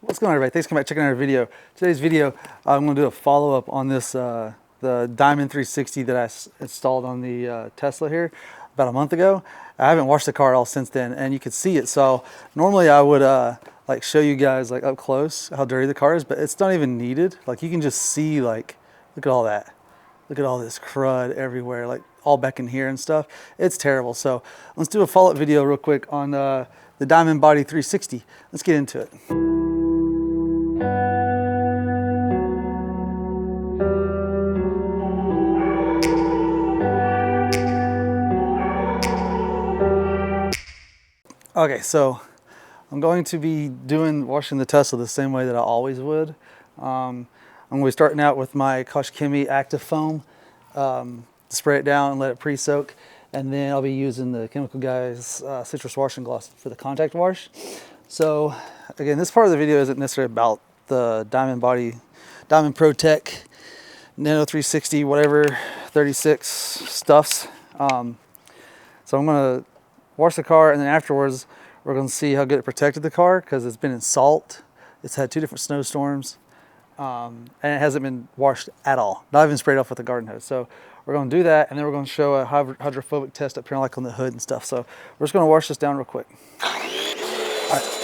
What's going on, everybody? Thanks for coming back checking out our video. Today's video, I'm going to do a follow-up on this the Diamond 360 that I installed on the Tesla here about a month ago. I haven't washed the car at all since then, and you can see it. So normally I would like show you guys like up close how dirty the car is, but it's not even needed. Like you can just see, like, look at all that. Look at all this crud everywhere, like all back in here and stuff. It's terrible. So let's do a follow-up video real quick on the Diamond Body 360. Let's get into it. Okay, so I'm going to be washing the Tesla the same way that I always would. I'm going to be starting out with my Koshkemi Active Foam, spray it down and let it pre-soak, and then I'll be using the Chemical Guys Citrus Washing Gloss for the contact wash. So again, this part of the video isn't necessarily about the Diamond ProTech Nano 360 whatever 36 stuffs. So I'm going to wash the car, and then afterwards we're going to see how good it protected the car, because it's been in salt. It's had 2 different snowstorms, and it hasn't been washed at all, not even sprayed off with a garden hose. So we're going to do that, and then we're going to show a hydrophobic test up here, like on the hood and stuff. So we're just going to wash this down real quick. All right.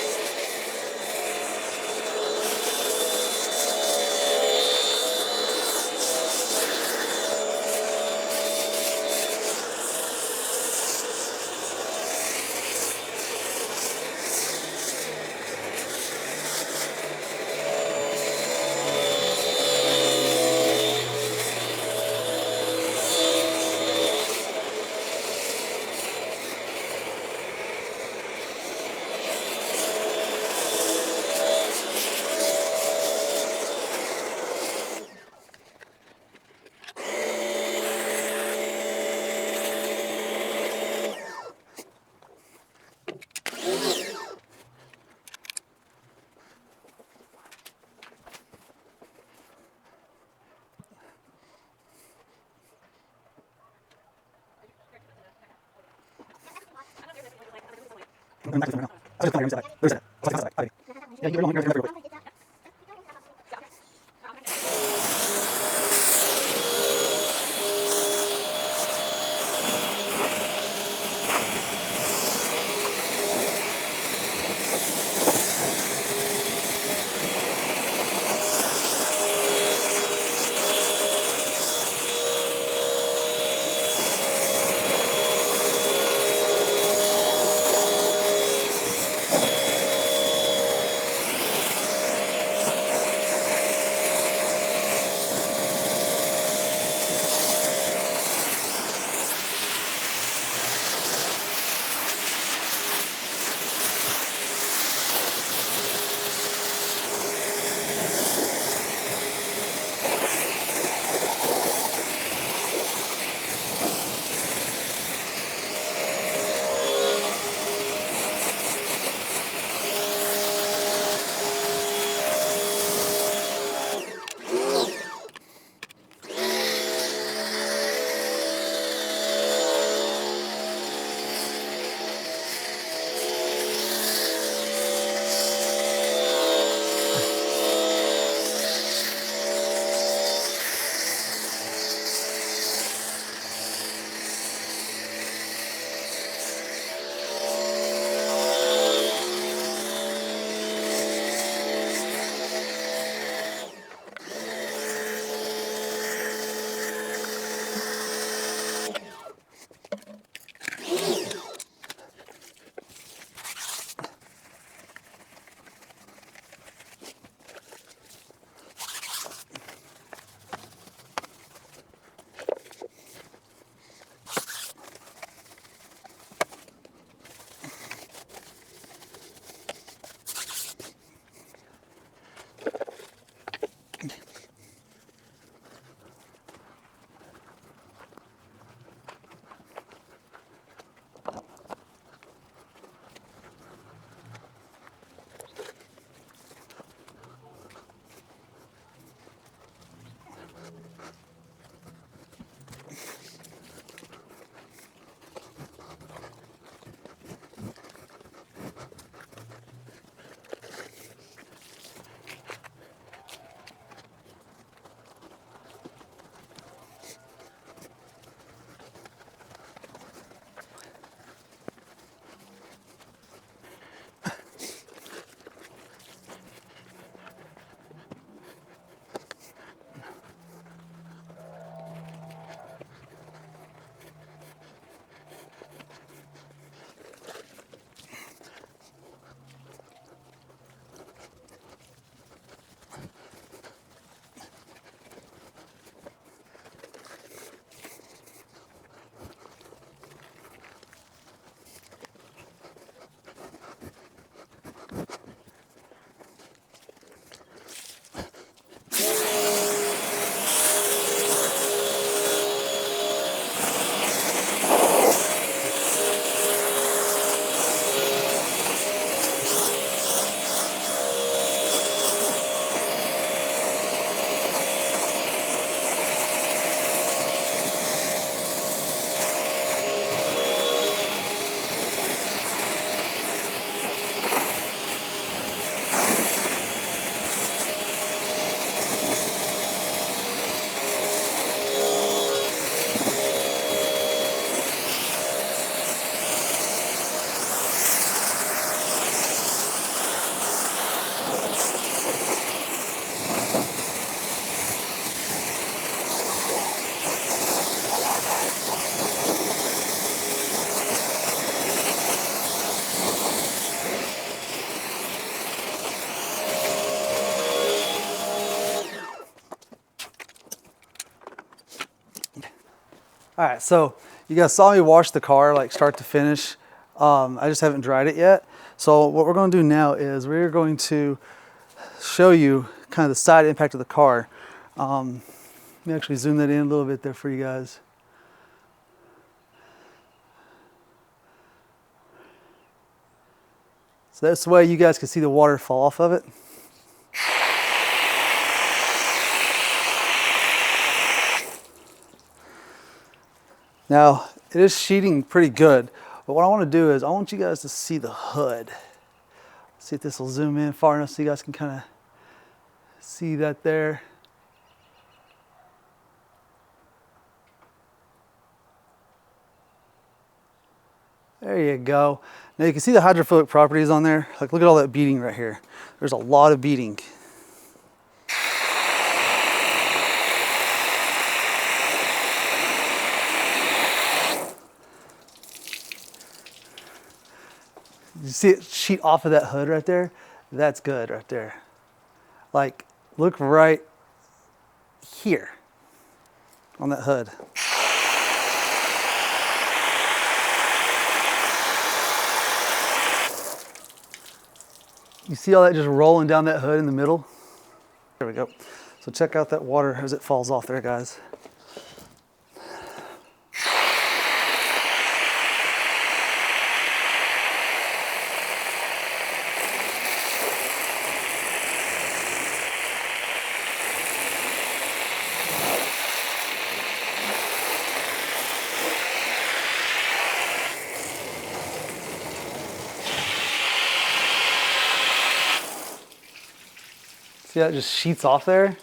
All right, so you guys saw me wash the car like start to finish. I just haven't dried it yet. So what we're going to do now is we're going to show you kind of the side impact of the car. Let me actually zoom that in a little bit there for you guys. So that's the way you guys can see the water fall off of it. Now, it is sheeting pretty good, but what I want to do is I want you guys to see the hood. See if this will zoom in far enough so you guys can kind of see that there. There you go. Now you can see the hydrophilic properties on there. Like, look at all that beading right here. There's a lot of beading. You see it sheet off of that hood right there? That's good right there. Like, look right here on that hood. You see all that just rolling down that hood in the middle? There we go. So check out that water as it falls off there, guys. See how it just sheets off there?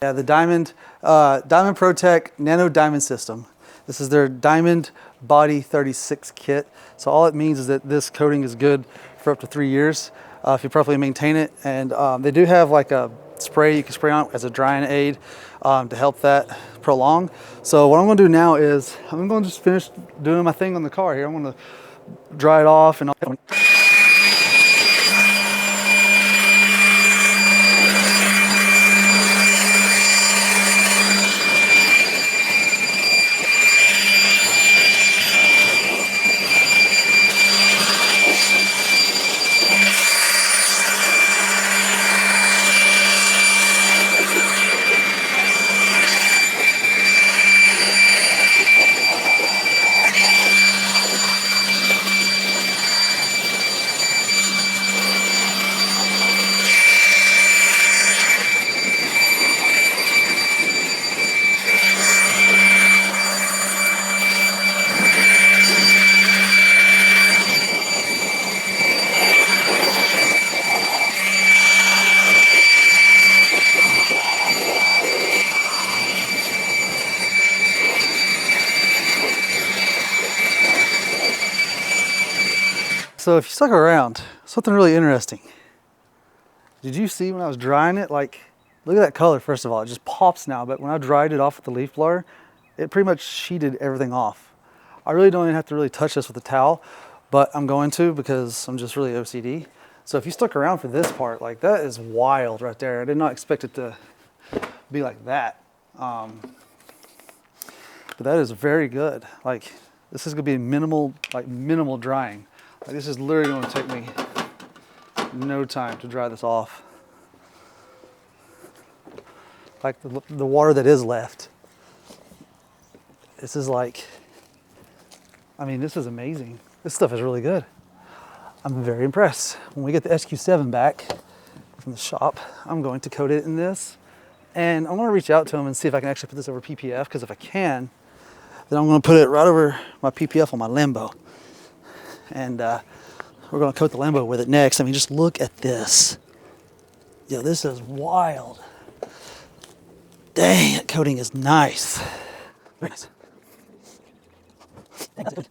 Yeah, the Diamond ProTech Nano Diamond System. This is their Diamond Body 36 kit. So all it means is that this coating is good for up to 3 years if you properly maintain it. And they do have like a spray you can spray on as a drying aid to help that prolong. So what I'm going to do now is I'm going to just finish doing my thing on the car here. I'm going to dry it off and all. So if you stuck around, something really interesting. Did you see when I was drying it, like, look at that color first of all, it just pops now, but when I dried it off with the leaf blower, it pretty much sheeted everything off. I really don't even have to really touch this with a towel, but I'm going to because I'm just really OCD. So if you stuck around for this part, like, that is wild right there. I did not expect it to be like that. But that is very good. Like, this is gonna be minimal drying. Like, this is literally gonna take me no time to dry this off. Like the water that is left. This is like, I mean, this is amazing. This stuff is really good. I'm very impressed. When we get the SQ7 back from the shop, I'm going to coat it in this. And I'm gonna reach out to them and see if I can actually put this over PPF, because if I can, then I'm gonna put it right over my PPF on my Lambo. And we're gonna coat the Lambo with it next. I mean, just look at this. Yo, this is wild. Dang, that coating is nice. Very nice. Dang, that's good.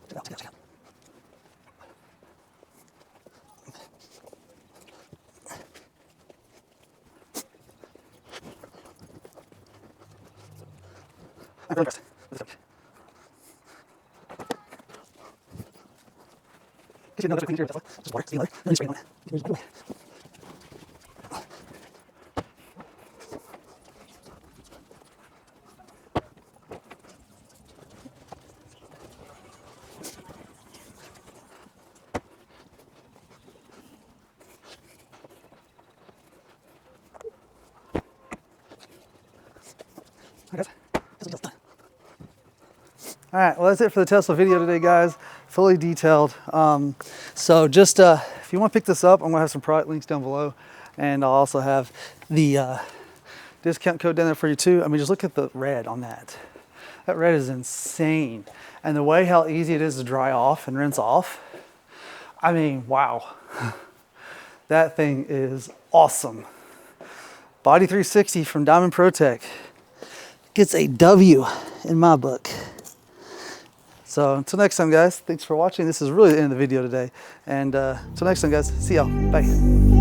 Check out, check out, check out. I'm really impressed with this. Get you another clean here. Just water, another. Then spray it on it. Here's my way. All right, well, that's it for the Tesla video today, guys. Fully detailed. So just if you want to pick this up, I'm gonna have some product links down below, and I'll also have the discount code down there for you too. I mean, just look at the red on that. That red is insane, and the way how easy it is to dry off and rinse off. I mean, wow, that thing is awesome. Body 360 from Diamond ProTech gets a W in my book. So until next time, guys, thanks for watching. This is really the end of the video today. And until next time, guys, see y'all. Bye.